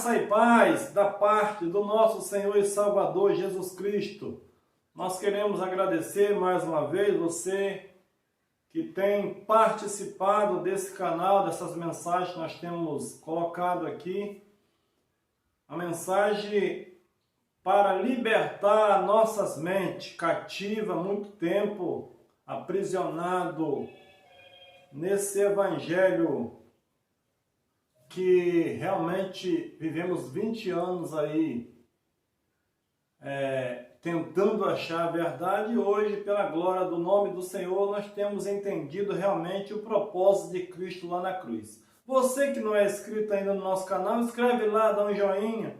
Graça e paz da parte do nosso Senhor e Salvador Jesus Cristo. Nós queremos agradecer mais uma vez você que tem participado desse canal, dessas mensagens que nós temos colocado aqui. A mensagem para libertar nossas mentes cativas, há muito tempo aprisionado nesse evangelho que realmente vivemos 20 anos aí tentando achar a verdade, e hoje, pela glória do nome do Senhor, nós temos entendido realmente o propósito de Cristo lá na cruz. Você que não é inscrito ainda no nosso canal, escreve lá, dá um joinha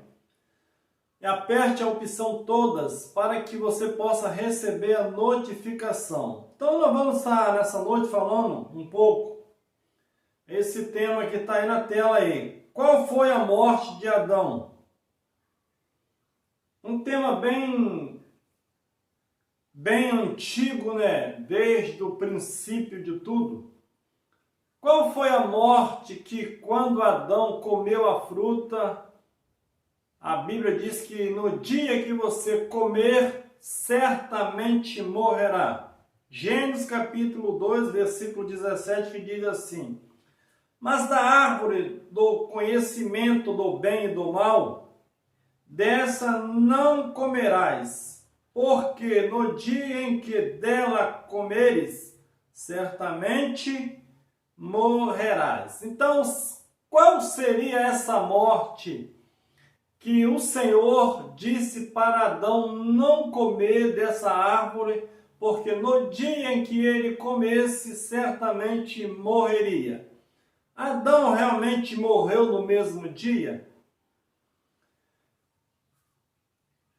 e aperte a opção todas para que você possa receber a notificação. Então nós vamos estar nessa noite falando um pouco esse tema que está aí na tela aí. Qual foi a morte de Adão? Um tema bem antigo, né? Desde o princípio de tudo. Qual foi a morte que quando Adão comeu a fruta, a Bíblia diz que no dia que você comer, certamente morrerá. Gênesis capítulo 2, versículo 17, que diz assim: mas da árvore do conhecimento do bem e do mal, dessa não comerás, porque no dia em que dela comeres, certamente morrerás. Então, qual seria essa morte que o Senhor disse para Adão não comer dessa árvore, porque no dia em que ele comesse, certamente morreria? Adão realmente morreu no mesmo dia?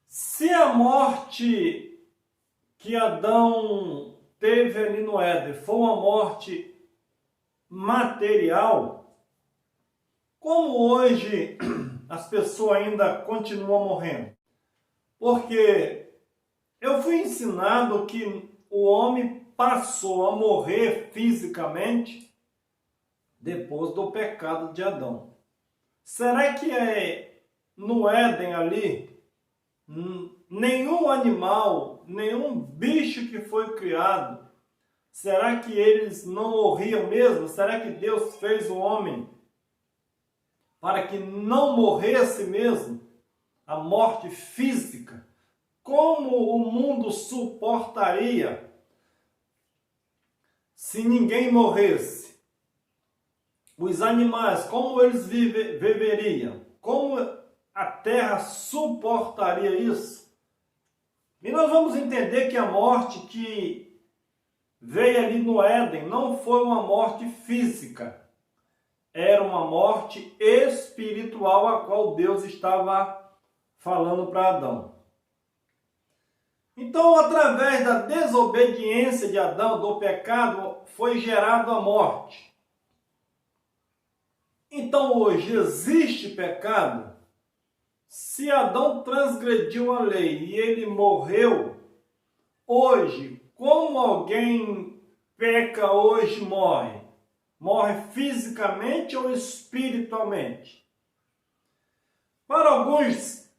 Se a morte que Adão teve ali no Éden foi uma morte material, como hoje as pessoas ainda continuam morrendo? Porque eu fui ensinado que o homem passou a morrer fisicamente depois do pecado de Adão. Será que no Éden ali, nenhum animal, nenhum bicho que foi criado, será que eles não morriam mesmo? Será que Deus fez o homem para que não morresse mesmo a morte física? Como o mundo suportaria se ninguém morresse? Os animais, como eles viveriam? Como a terra suportaria isso? E nós vamos entender que a morte que veio ali no Éden não foi uma morte física. Era uma morte espiritual a qual Deus estava falando para Adão. Então, através da desobediência de Adão, do pecado, foi gerada a morte. Então hoje existe pecado? Se Adão transgrediu a lei e ele morreu, hoje, como alguém peca hoje morre? Morre fisicamente ou espiritualmente? Para alguns,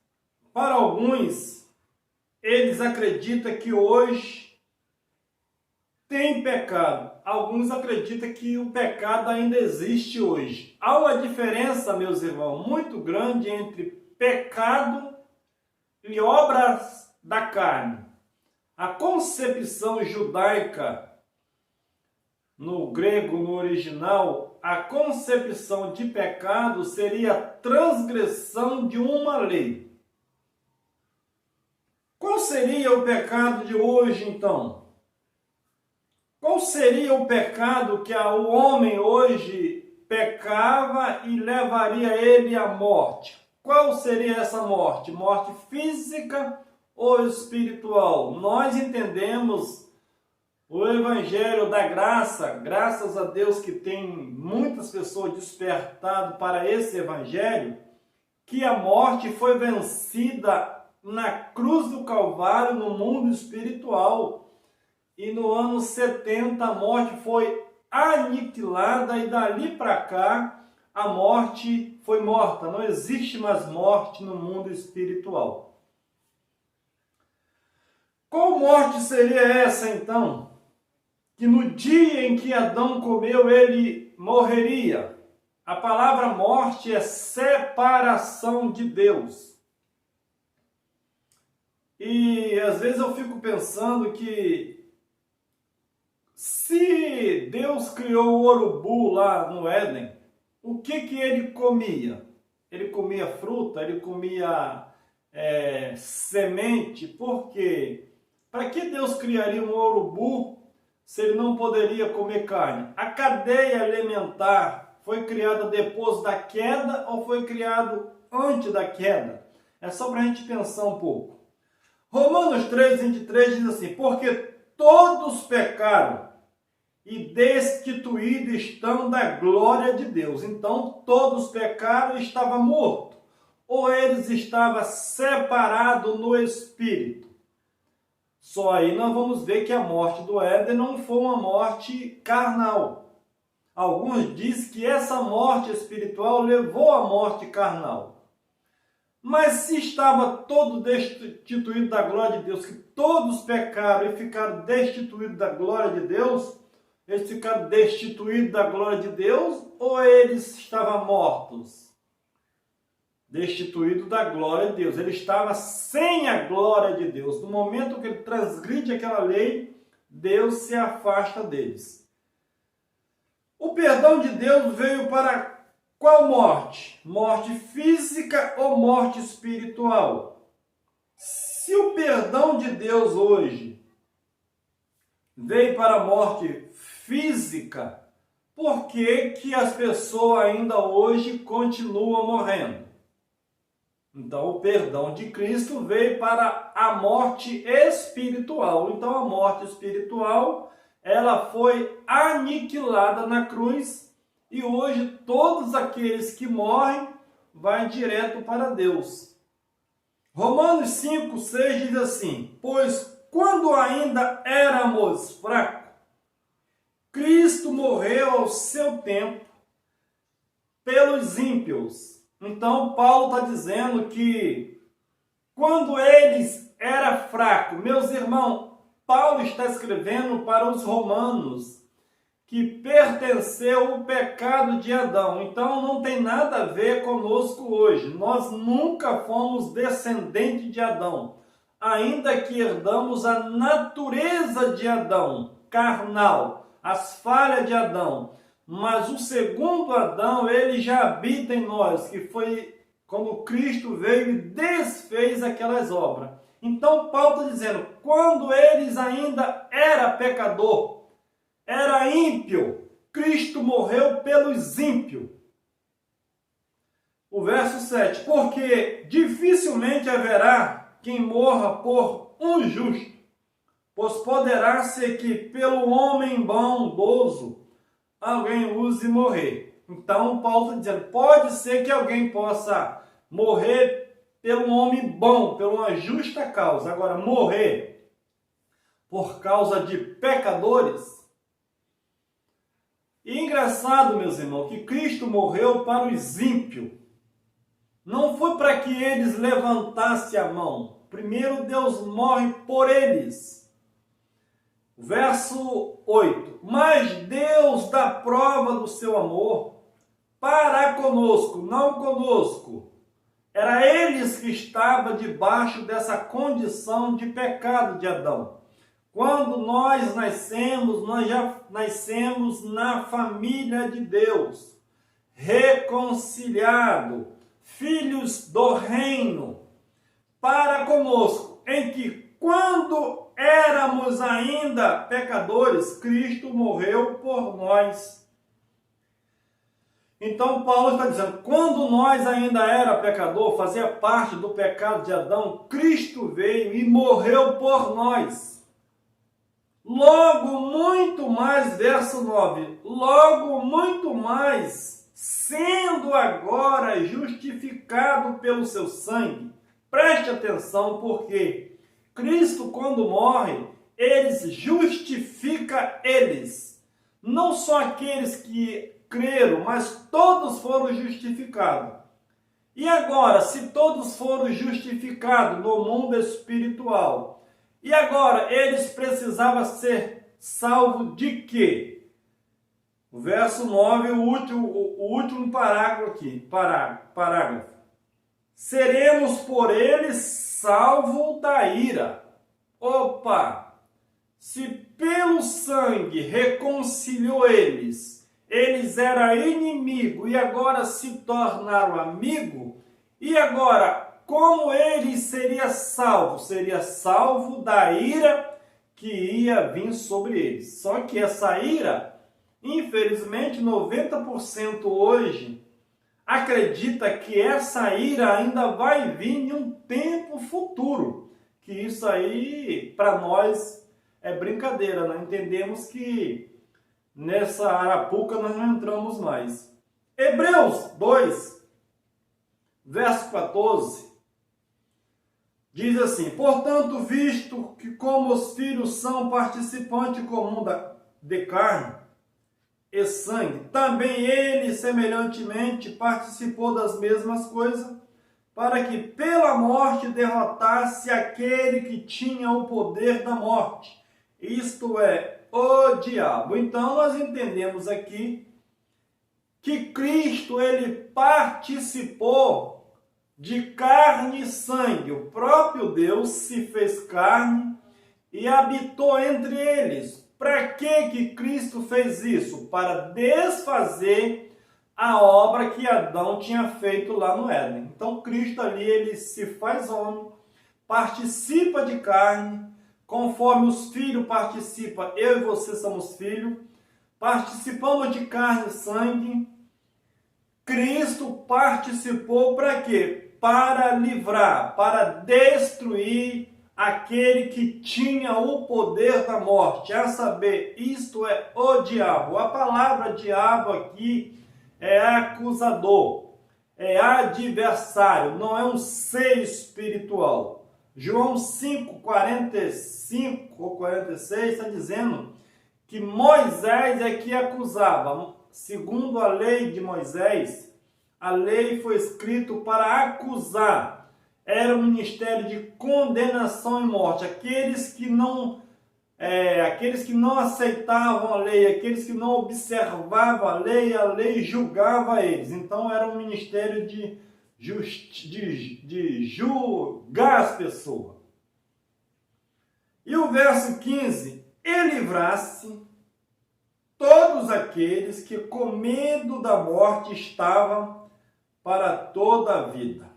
eles acreditam que hoje tem pecado. Alguns acreditam que o pecado ainda existe hoje. Há uma diferença, meus irmãos, muito grande entre pecado e obras da carne. A concepção judaica, no grego, no original, a concepção de pecado seria a transgressão de uma lei. Qual seria o pecado de hoje, então? Qual seria o pecado que o homem hoje pecava e levaria ele à morte? Qual seria essa morte? Morte física ou espiritual? Nós entendemos o evangelho da graça, graças a Deus que tem muitas pessoas despertado para esse evangelho, que a morte foi vencida na cruz do Calvário no mundo espiritual. E no ano 70 a morte foi aniquilada e dali para cá a morte foi morta, não existe mais morte no mundo espiritual. Qual morte seria essa então? Que no dia em que Adão comeu, ele morreria. A palavra morte é separação de Deus. E às vezes eu fico pensando que se Deus criou o urubu lá no Éden, o que ele comia? Ele comia fruta, ele comia semente, por quê? Para que Deus criaria um urubu se ele não poderia comer carne? A cadeia alimentar foi criada depois da queda ou foi criado antes da queda? É só para a gente pensar um pouco. Romanos 3:23 diz assim: porque todos pecaram e destituídos estão da glória de Deus. Então, todos pecaram e estavam mortos, ou eles estavam separados no espírito. Só aí nós vamos ver que a morte do Éden não foi uma morte carnal. Alguns dizem que essa morte espiritual levou à morte carnal. Mas se estava todo destituído da glória de Deus, que todos pecaram e ficaram destituídos da glória de Deus, eles ficaram destituídos da glória de Deus ou eles estavam mortos? Destituído da glória de Deus. Ele estava sem a glória de Deus. No momento que ele transgride aquela lei, Deus se afasta deles. O perdão de Deus veio para qual morte? Morte física ou morte espiritual? Se o perdão de Deus hoje veio para a morte física, por que as pessoas ainda hoje continuam morrendo? Então, o perdão de Cristo veio para a morte espiritual. Então, a morte espiritual, ela foi aniquilada na cruz e hoje todos aqueles que morrem vão direto para Deus. Romanos 5:6 diz assim: pois quando ainda éramos fracos, Cristo morreu ao seu tempo pelos ímpios. Então, Paulo está dizendo que quando eles eram fracos, meus irmãos, Paulo está escrevendo para os romanos que pertenceu o pecado de Adão. Então, não tem nada a ver conosco hoje. Nós nunca fomos descendentes de Adão, ainda que herdamos a natureza de Adão, carnal, as falhas de Adão. Mas o segundo Adão, ele já habita em nós, que foi quando Cristo veio e desfez aquelas obras. Então Paulo está dizendo, quando eles ainda eram pecador, era ímpio, Cristo morreu pelos ímpios. O verso 7, porque dificilmente haverá quem morra por um justo, pois poderá ser que pelo homem bondoso alguém use morrer. Então, Paulo está dizendo, pode ser que alguém possa morrer pelo homem bom, por uma justa causa. Agora, morrer por causa de pecadores. E engraçado, meus irmãos, que Cristo morreu para os ímpios. Não foi para que eles levantassem a mão. Primeiro, Deus morre por eles. Verso 8. Mas Deus dá prova do seu amor para conosco, não conosco. Era eles que estavam debaixo dessa condição de pecado de Adão. Quando nós nascemos, nós já nascemos na família de Deus, reconciliado, filhos do reino, para conosco, em que quando éramos ainda pecadores, Cristo morreu por nós. Então Paulo está dizendo, quando nós ainda era pecador, fazia parte do pecado de Adão, Cristo veio e morreu por nós. Logo, muito mais, verso 9, logo, muito mais, sendo agora justificado pelo seu sangue. Preste atenção, porque Cristo, quando morre, ele justifica eles. Não só aqueles que creram, mas todos foram justificados. E agora, se todos foram justificados no mundo espiritual, e agora eles precisavam ser salvos de quê? O verso 9, o último parágrafo aqui, parágrafo. Seremos por eles salvos da ira. Opa! Se pelo sangue reconciliou eles eram inimigos e agora se tornaram amigos, e agora como ele seria salvo? Seria salvo da ira que ia vir sobre eles. Só que essa ira, infelizmente, 90% hoje acredita que essa ira ainda vai vir em um tempo futuro. Que isso aí, para nós, é brincadeira, né? Entendemos que nessa arapuca nós não entramos mais. Hebreus 2, verso 14, diz assim: portanto, visto que como os filhos são participantes comum de carne e sangue, também ele semelhantemente participou das mesmas coisas, para que pela morte derrotasse aquele que tinha o poder da morte, isto é, o diabo. Então nós entendemos aqui que Cristo ele participou de carne e sangue. O próprio Deus se fez carne e habitou entre eles. Para que Cristo fez isso? Para desfazer a obra que Adão tinha feito lá no Éden. Então Cristo ali ele se faz homem, participa de carne, conforme os filhos participam, eu e você somos filhos, participamos de carne e sangue. Cristo participou para quê? Para livrar, para destruir aquele que tinha o poder da morte, a saber, isto é o diabo. A palavra diabo aqui é acusador, é adversário, não é um ser espiritual. João 5, 45 ou 46 está dizendo que Moisés é que acusava. Segundo a lei de Moisés, a lei foi escrita para acusar. Era um ministério de condenação e morte. Aqueles que não aceitavam a lei, aqueles que não observavam a lei julgava eles. Então era um ministério de julgar as pessoas. E o verso 15, e livrasse todos aqueles que com medo da morte estavam para toda a vida,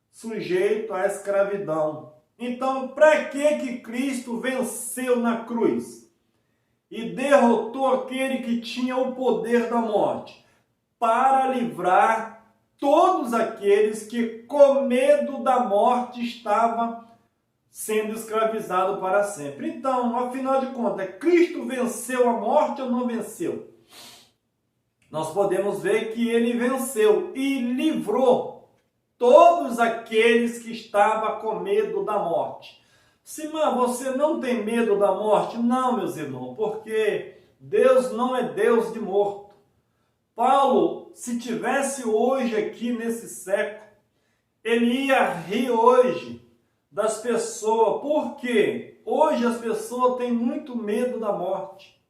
sujeito à escravidão. Então, para que Cristo venceu na cruz e derrotou aquele que tinha o poder da morte? Para livrar todos aqueles que com medo da morte estavam sendo escravizados para sempre. Então, afinal de contas, Cristo venceu a morte ou não venceu? Nós podemos ver que ele venceu e livrou todos aqueles que estavam com medo da morte. Simão, você não tem medo da morte? Não, meus irmãos, porque Deus não é Deus de morto. Paulo, se tivesse hoje aqui nesse século, ele ia rir hoje das pessoas, porque hoje as pessoas têm muito medo da morte.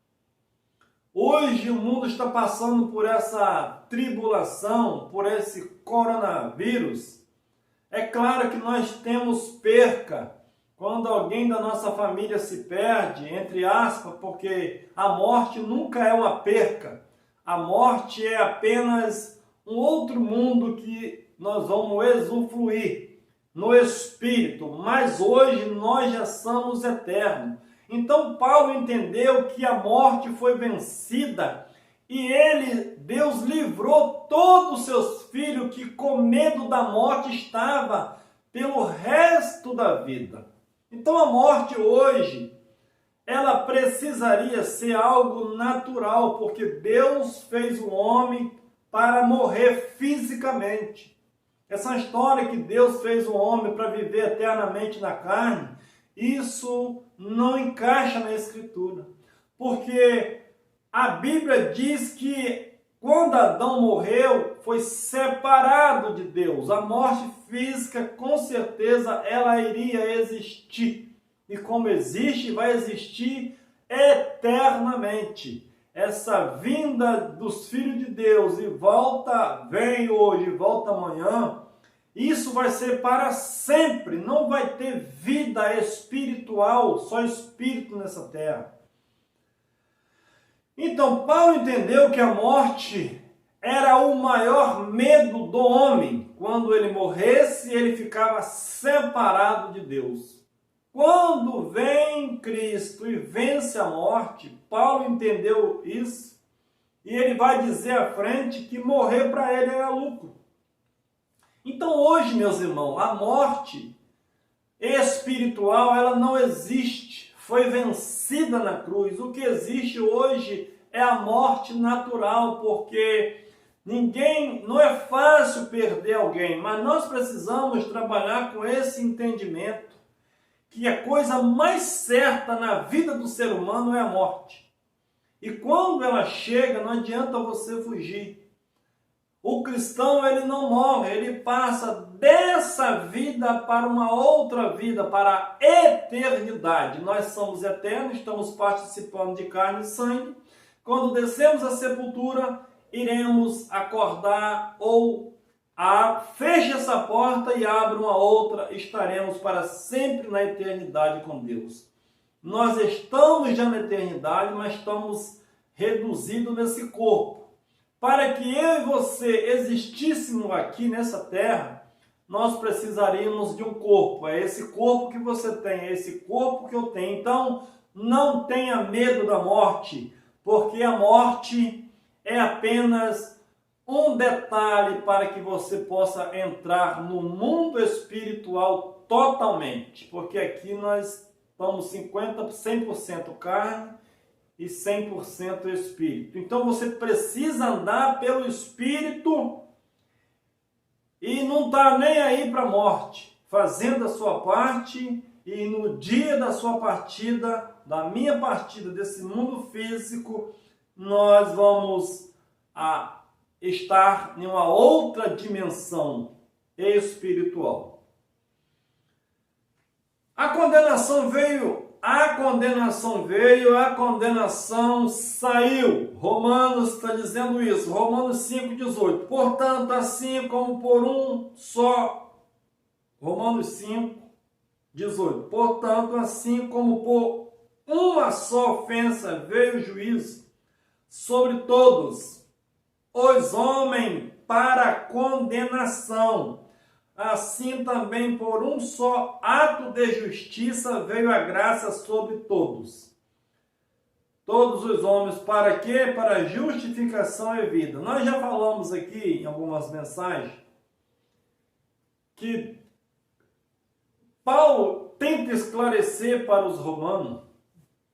Hoje o mundo está passando por essa tribulação, por esse coronavírus. É claro que nós temos perca quando alguém da nossa família se perde, entre aspas, porque a morte nunca é uma perca. A morte é apenas um outro mundo que nós vamos usufruir no espírito, mas hoje nós já somos eternos. Então Paulo entendeu que a morte foi vencida e Deus livrou todos os seus filhos que com medo da morte estava pelo resto da vida. Então a morte hoje, ela precisaria ser algo natural, porque Deus fez o homem para morrer fisicamente. Essa história que Deus fez o homem para viver eternamente na carne, isso não encaixa na Escritura. Porque a Bíblia diz que quando Adão morreu, foi separado de Deus. A morte física, com certeza, ela iria existir. E como existe, vai existir eternamente. Essa vinda dos filhos de Deus e volta, vem hoje, volta amanhã, isso vai ser para sempre. Não vai ter vida espiritual, só espírito nessa terra. Então, Paulo entendeu que a morte era o maior medo do homem. Quando ele morresse, ele ficava separado de Deus. Quando vem Cristo e vence a morte, Paulo entendeu isso e ele vai dizer à frente que morrer para ele era lucro. Então hoje, meus irmãos, a morte espiritual ela não existe, foi vencida na cruz. O que existe hoje é a morte natural, porque não é fácil perder alguém, mas nós precisamos trabalhar com esse entendimento que a coisa mais certa na vida do ser humano é a morte. E quando ela chega, não adianta você fugir. O cristão, ele não morre, ele passa dessa vida para uma outra vida, para a eternidade. Nós somos eternos, estamos participando de carne e sangue. Quando descemos a sepultura, iremos acordar ou feche essa porta e abre uma outra, estaremos para sempre na eternidade com Deus. Nós estamos já na eternidade, mas estamos reduzidos nesse corpo. Para que eu e você existíssemos aqui nessa terra, nós precisaríamos de um corpo. É esse corpo que você tem, é esse corpo que eu tenho. Então, não tenha medo da morte, porque a morte é apenas um detalhe para que você possa entrar no mundo espiritual totalmente, porque aqui nós estamos 100% carne e 100% espírito. Então você precisa andar pelo espírito e não está nem aí para a morte, fazendo a sua parte, e no dia da sua partida, da minha partida desse mundo físico, nós vamos estar em uma outra dimensão espiritual. A condenação veio, a condenação saiu. Romanos está dizendo isso, Romanos 5,18. Portanto, assim como por um só, Romanos 5,18. Portanto, assim como por uma só ofensa veio o juízo sobre todos os homens para condenação, assim também por um só ato de justiça veio a graça sobre todos. Todos os homens, para quê? Para justificação e vida. Nós já falamos aqui em algumas mensagens que Paulo tenta esclarecer para os romanos,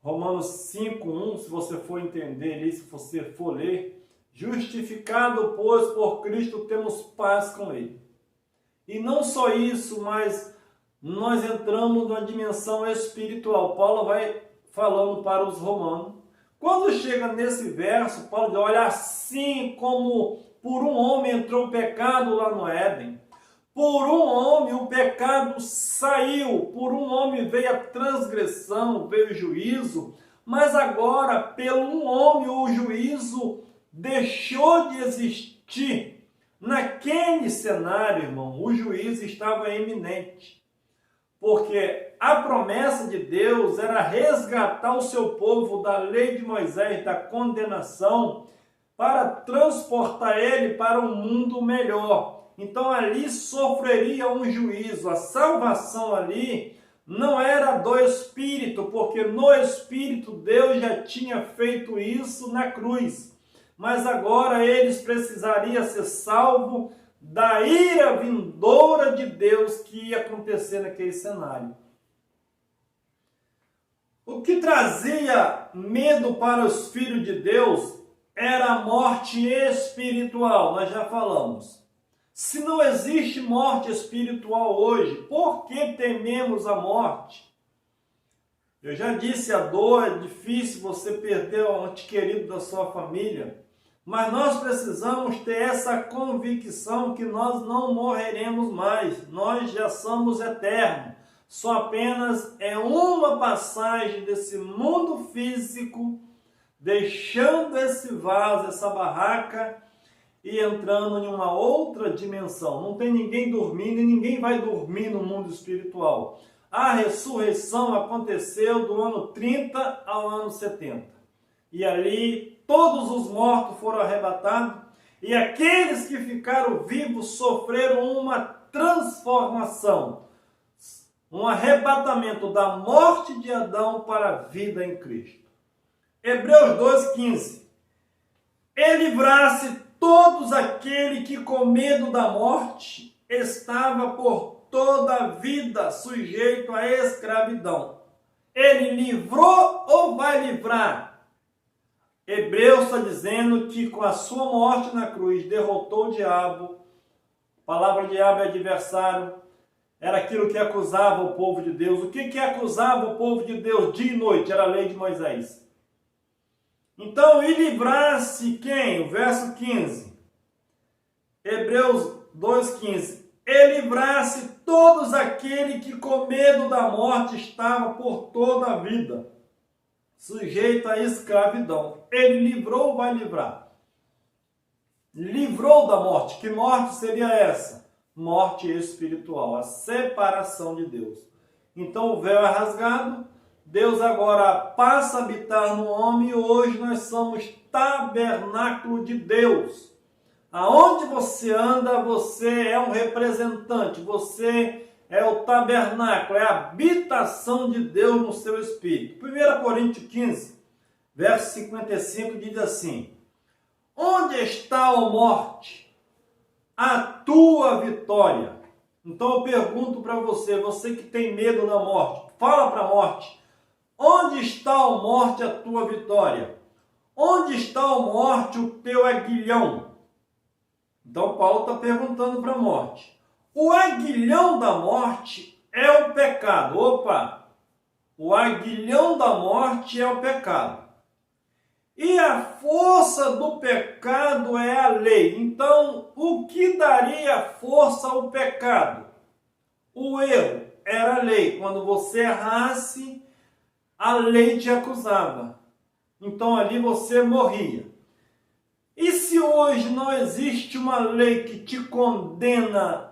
Romanos 5,1, se você for entender isso, se você for ler, justificado, pois, por Cristo temos paz com Ele. E não só isso, mas nós entramos na dimensão espiritual. Paulo vai falando para os romanos. Quando chega nesse verso, Paulo diz, olha, assim como por um homem entrou o pecado lá no Éden, por um homem o pecado saiu, por um homem veio a transgressão, veio o juízo, mas agora, pelo um homem, o juízo deixou de existir. Naquele cenário, irmão, o juízo estava iminente, porque a promessa de Deus era resgatar o seu povo da lei de Moisés, da condenação, para transportar ele para um mundo melhor. Então ali sofreria um juízo. A salvação ali não era do Espírito, porque no Espírito Deus já tinha feito isso na cruz. Mas agora eles precisariam ser salvos da ira vindoura de Deus que ia acontecer naquele cenário. O que trazia medo para os filhos de Deus era a morte espiritual, nós já falamos. Se não existe morte espiritual hoje, por que tememos a morte? Eu já disse, a dor é difícil você perder um ente querido da sua família, Mas nós precisamos ter essa convicção que nós não morreremos mais, nós já somos eternos. Só apenas é uma passagem desse mundo físico, deixando esse vaso, essa barraca e entrando em uma outra dimensão. Não tem ninguém dormindo e ninguém vai dormir no mundo espiritual. A ressurreição aconteceu do ano 30 ao ano 70. E ali todos os mortos foram arrebatados e aqueles que ficaram vivos sofreram uma transformação, um arrebatamento da morte de Adão para a vida em Cristo. Hebreus 2,15. E livrasse todos aquele que com medo da morte estava por toda a vida sujeito à escravidão. Ele livrou ou vai livrar? Hebreus está dizendo que com a sua morte na cruz derrotou o diabo. A palavra diabo é adversário. Era aquilo que acusava o povo de Deus. O que acusava o povo de Deus dia e noite? Era a lei de Moisés. Então, e livrar-se quem? O verso 15. Hebreus 2,15. E livrar-se todos aquele que com medo da morte estava por toda a vida sujeito à escravidão. Ele livrou ou vai livrar? Livrou da morte. Que morte seria essa? Morte espiritual, a separação de Deus. Então o véu é rasgado, Deus agora passa a habitar no homem e hoje nós somos tabernáculo de Deus. Aonde você anda, você é um representante, você é o tabernáculo, é a habitação de Deus no seu espírito. 1 Coríntios 15, verso 55 diz assim: onde está, ó morte, a tua vitória? Então eu pergunto para você, você que tem medo da morte, fala para a morte, onde está, ó morte, a tua vitória? Onde está, ó morte, o teu aguilhão? Então Paulo está perguntando para a morte. O aguilhão da morte é o pecado. Opa! O aguilhão da morte é o pecado. E a força do pecado é a lei. Então, o que daria força ao pecado? O erro era a lei. Quando você errasse, a lei te acusava. Então, ali você morria. E se hoje não existe uma lei que te condena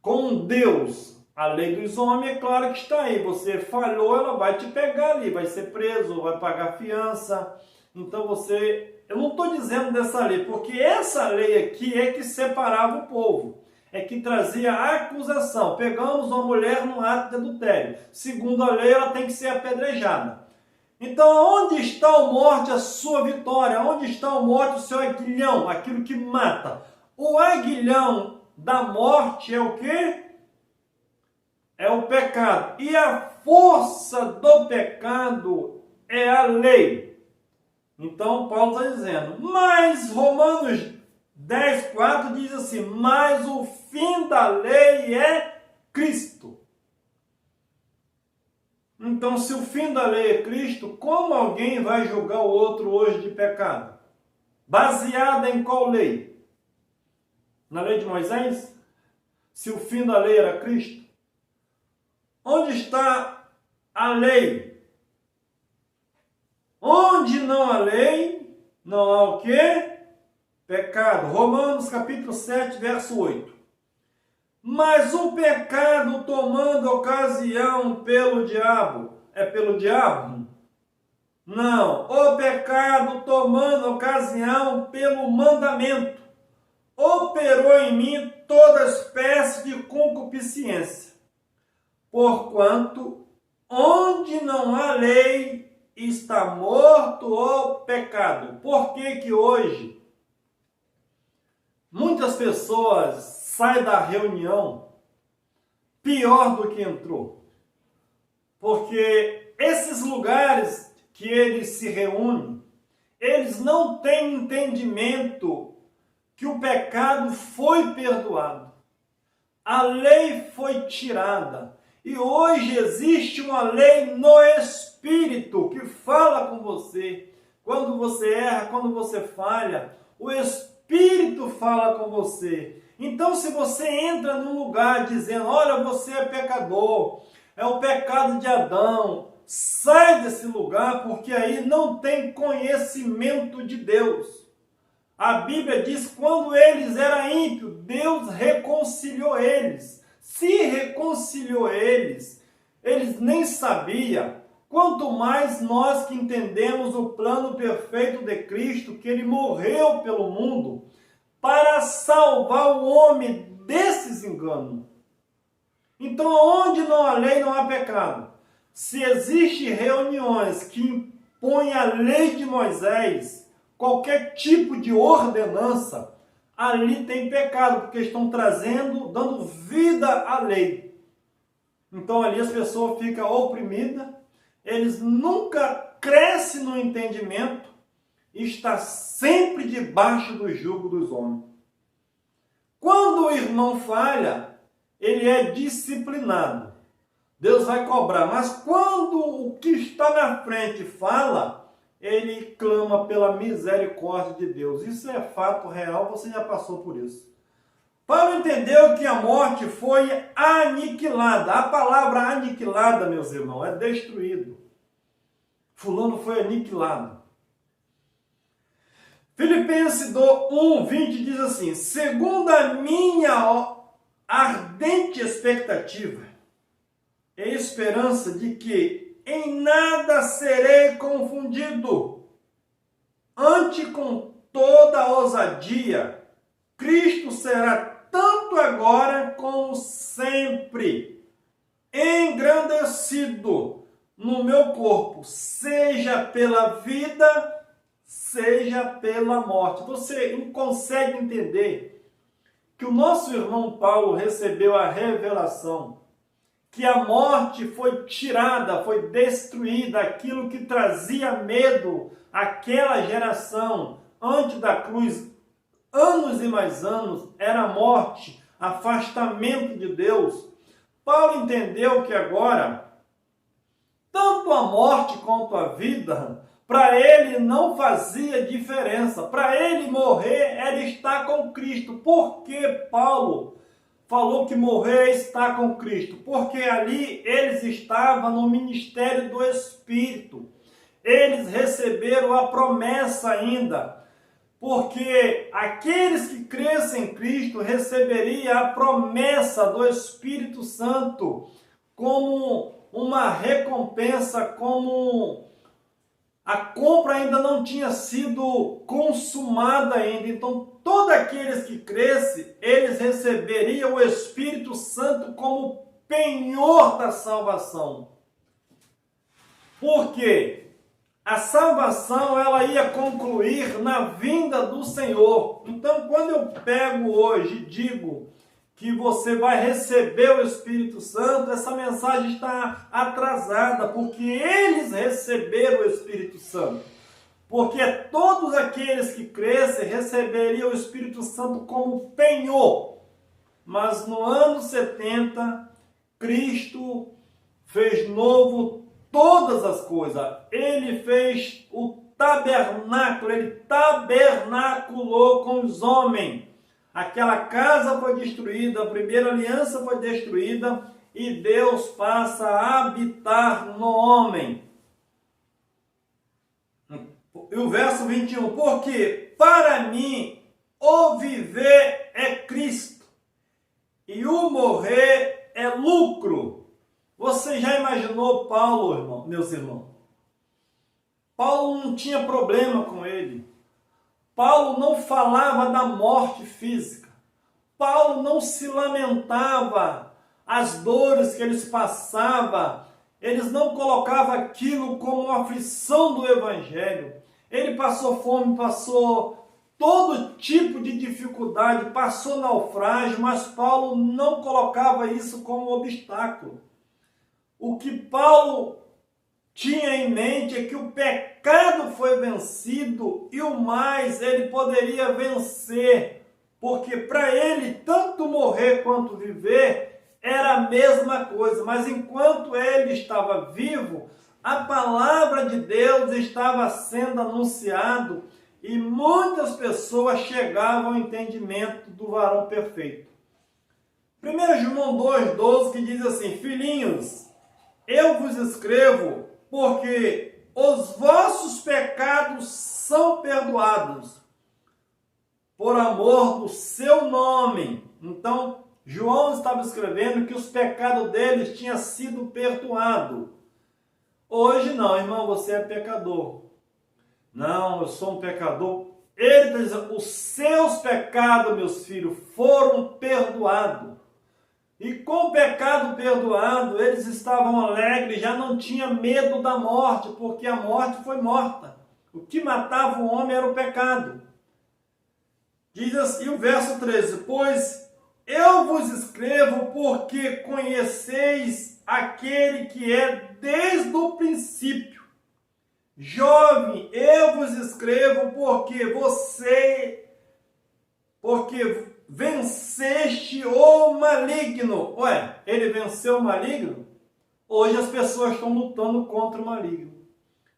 com Deus? A lei dos homens, é claro que está aí. Você falhou, ela vai te pegar ali, vai ser preso, vai pagar fiança. Então eu não estou dizendo dessa lei, porque essa lei aqui é que separava o povo, é que trazia a acusação. Pegamos uma mulher no ato de adultério. Segundo a lei, ela tem que ser apedrejada. Então, onde está a morte, a sua vitória? Onde está a morte, o seu aguilhão, aquilo que mata? O aguilhão da morte é o quê? É o pecado. E a força do pecado é a lei. Então, Paulo está dizendo, mas Romanos 10,4 diz assim, mas o fim da lei é Cristo. Então, se o fim da lei é Cristo, como alguém vai julgar o outro hoje de pecado? Baseada em qual lei? Na lei de Moisés? Se o fim da lei era Cristo? Onde está a lei? Onde não há lei, não há o quê? Pecado. Romanos capítulo 7, verso 8. Mas o pecado tomando ocasião pelo diabo. É pelo diabo? Não. O pecado tomando ocasião pelo mandamento. Operou em mim toda espécie de concupiscência. Porquanto, onde não há lei, está morto o pecado. Por que hoje muitas pessoas saem da reunião pior do que entrou? Porque esses lugares que eles se reúnem, eles não têm entendimento que o pecado foi perdoado. A lei foi tirada. E hoje existe uma lei no Espírito que fala com você. quando você erra, quando você falha, o Espírito fala com você. Então, se você entra num lugar dizendo, olha, você é pecador, é o pecado de Adão, sai desse lugar, porque aí não tem conhecimento de Deus. A Bíblia diz que quando eles eram ímpios, Deus reconciliou eles. Se reconciliou eles, eles nem sabiam. Quanto mais nós que entendemos o plano perfeito de Cristo, que Ele morreu pelo mundo para salvar o homem desses enganos. Então, onde não há lei, não há pecado. Se existem reuniões que impõem a lei de Moisés, qualquer tipo de ordenança, ali tem pecado, porque estão dando vida à lei. Então ali as pessoas ficam oprimidas, eles nunca crescem no entendimento e está sempre debaixo do jugo dos homens. Quando o irmão falha, ele é disciplinado. Deus vai cobrar, mas quando o que está na frente fala, ele clama pela misericórdia de Deus. Isso é fato real, você já passou por isso. Paulo entendeu que a morte foi aniquilada. A palavra aniquilada, meus irmãos, é destruído. Fulano foi aniquilado. Filipenses 1:20 diz assim, segundo a minha ardente expectativa e esperança de que em nada serei confundido. Antes, com toda a ousadia, Cristo será tanto agora como sempre engrandecido no meu corpo, seja pela vida, seja pela morte. Você consegue entender que o nosso irmão Paulo recebeu a revelação que a morte foi tirada, foi destruída, aquilo que trazia medo àquela geração antes da cruz, anos e mais anos, era a morte, afastamento de Deus. Paulo entendeu que agora, tanto a morte quanto a vida, para ele não fazia diferença. Para ele morrer era estar com Cristo. Por que Paulo falou que morrer é estar com Cristo? Porque ali eles estavam no ministério do Espírito. Eles receberam a promessa ainda. Porque aqueles que crescem em Cristo receberiam a promessa do Espírito Santo como uma recompensa, como a compra ainda não tinha sido consumada ainda. Então, todos aqueles que crescem, eles receberiam o Espírito Santo como penhor da salvação. Por quê? A salvação, ela ia concluir na vinda do Senhor. Então, quando eu pego hoje e digo que você vai receber o Espírito Santo, essa mensagem está atrasada, porque eles receberam o Espírito Santo. Porque todos aqueles que crescem receberiam o Espírito Santo como penhor. Mas no ano 70, Cristo fez novo todas as coisas. Ele fez o tabernáculo, ele tabernaculou com os homens. Aquela casa foi destruída, a primeira aliança foi destruída e Deus passa a habitar no homem. E o verso 21, porque para mim o viver é Cristo e o morrer é lucro. Você já imaginou Paulo, irmão, meus irmãos? Paulo não tinha problema com ele. Paulo não falava da morte física. Paulo não se lamentava as dores que eles passavam. Eles não colocavam aquilo como uma aflição do Evangelho. Ele passou fome, passou todo tipo de dificuldade, passou naufrágio, mas Paulo não colocava isso como obstáculo. O que Paulo tinha em mente é que o pecado foi vencido e o mais ele poderia vencer, porque para ele tanto morrer quanto viver era a mesma coisa, mas enquanto ele estava vivo, a palavra de Deus estava sendo anunciado e muitas pessoas chegavam ao entendimento do varão perfeito. 1 João 2,12 que diz assim: filhinhos, eu vos escrevo porque os vossos pecados são perdoados por amor do seu nome. Então, João estava escrevendo que os pecados deles tinham sido perdoados. Hoje não, irmão, você é pecador. Não, eu sou um pecador. Ele está dizendo, os seus pecados, meus filhos, foram perdoados. E com o pecado perdoado, eles estavam alegres, já não tinha medo da morte, porque a morte foi morta. O que matava o homem era o pecado. Diz assim o verso 13, pois eu vos escrevo porque conheceis aquele que é desde o princípio. Jovem, eu vos escrevo porque venceste o maligno. Ué, ele venceu o maligno? Hoje as pessoas estão lutando contra o maligno.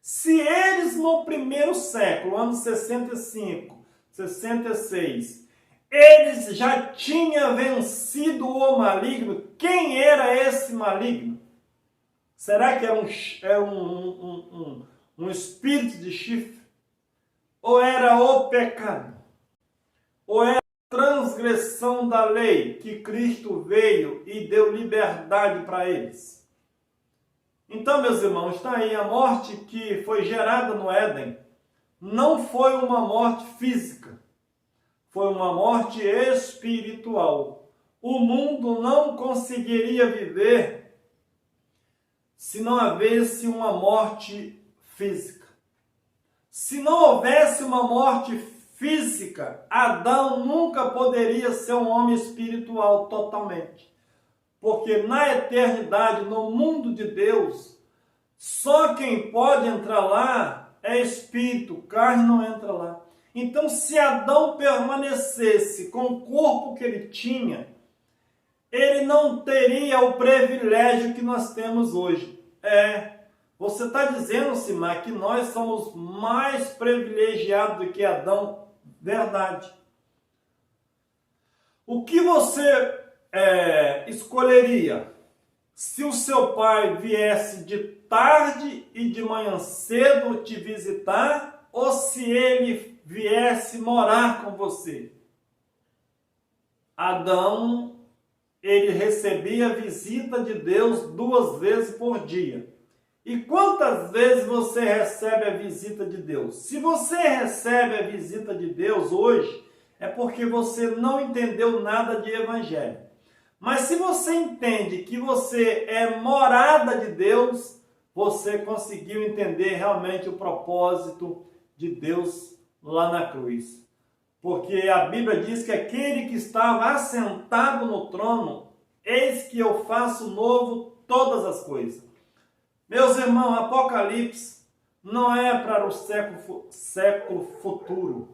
Se eles no primeiro século, anos 65, 66, eles já tinham vencido o maligno, quem era esse maligno? Será que era um espírito de chifre? Ou era o pecado? Ou era a transgressão da lei que Cristo veio e deu liberdade para eles? Então, meus irmãos, está aí a morte que foi gerada no Éden. Não foi uma morte física, foi uma morte espiritual. O mundo não conseguiria viver se não houvesse uma morte física. Se não houvesse uma morte física, Adão nunca poderia ser um homem espiritual totalmente. Porque na eternidade, no mundo de Deus, só quem pode entrar lá é espírito, carne não entra lá. Então, se Adão permanecesse com o corpo que ele tinha, ele não teria o privilégio que nós temos hoje. Você está dizendo, Simar, que nós somos mais privilegiados do que Adão? Verdade. O que você escolheria? Se o seu pai viesse de tarde e de manhã cedo te visitar, ou se ele viesse morar com você? Adão, ele recebia a visita de Deus 2 vezes por dia. E quantas vezes você recebe a visita de Deus? Se você recebe a visita de Deus hoje, é porque você não entendeu nada de evangelho. Mas se você entende que você é morada de Deus, você conseguiu entender realmente o propósito de Deus lá na cruz. Porque a Bíblia diz que aquele que estava assentado no trono, eis que eu faço novo todas as coisas. Meus irmãos, Apocalipse não é para o século futuro.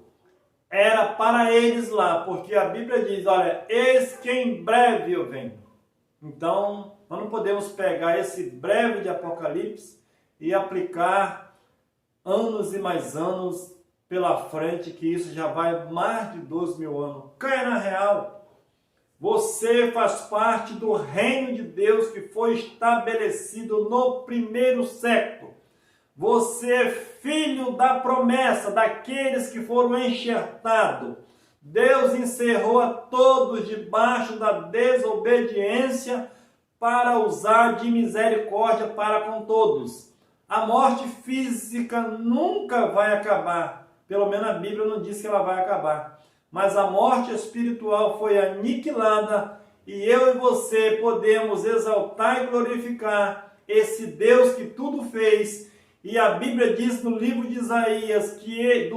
Era para eles lá, porque a Bíblia diz, olha, eis que em breve eu venho. Então, nós não podemos pegar esse breve de Apocalipse e aplicar anos e mais anos pela frente, que isso já vai mais de 2.000 anos. Caia na real. Você faz parte do reino de Deus que foi estabelecido no primeiro século. Você é filho da promessa, daqueles que foram enxertados. Deus encerrou a todos debaixo da desobediência para usar de misericórdia para com todos. A morte física nunca vai acabar. Pelo menos a Bíblia não diz que ela vai acabar. Mas a morte espiritual foi aniquilada e eu e você podemos exaltar e glorificar esse Deus que tudo fez. E a Bíblia diz no livro de Isaías que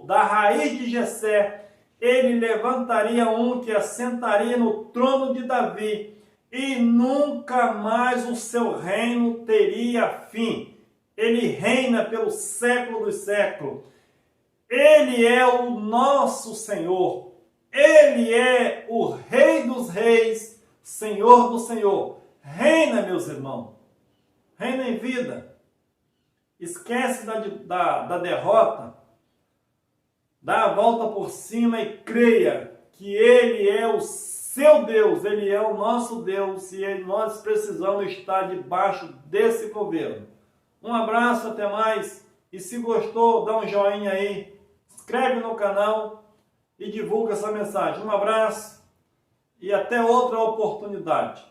da raiz de Jessé ele levantaria um que assentaria no trono de Davi e nunca mais o seu reino teria fim. Ele reina pelo século dos séculos. Ele é o nosso Senhor. Ele é o Rei dos Reis, Senhor do Senhor. Reina, meus irmãos. Reina em vida. esquece da derrota, dá a volta por cima e creia que Ele é o seu Deus, Ele é o nosso Deus e nós precisamos estar debaixo desse governo. Um abraço, até mais. E se gostou, dá um joinha aí, inscreve no canal e divulga essa mensagem. Um abraço e até outra oportunidade.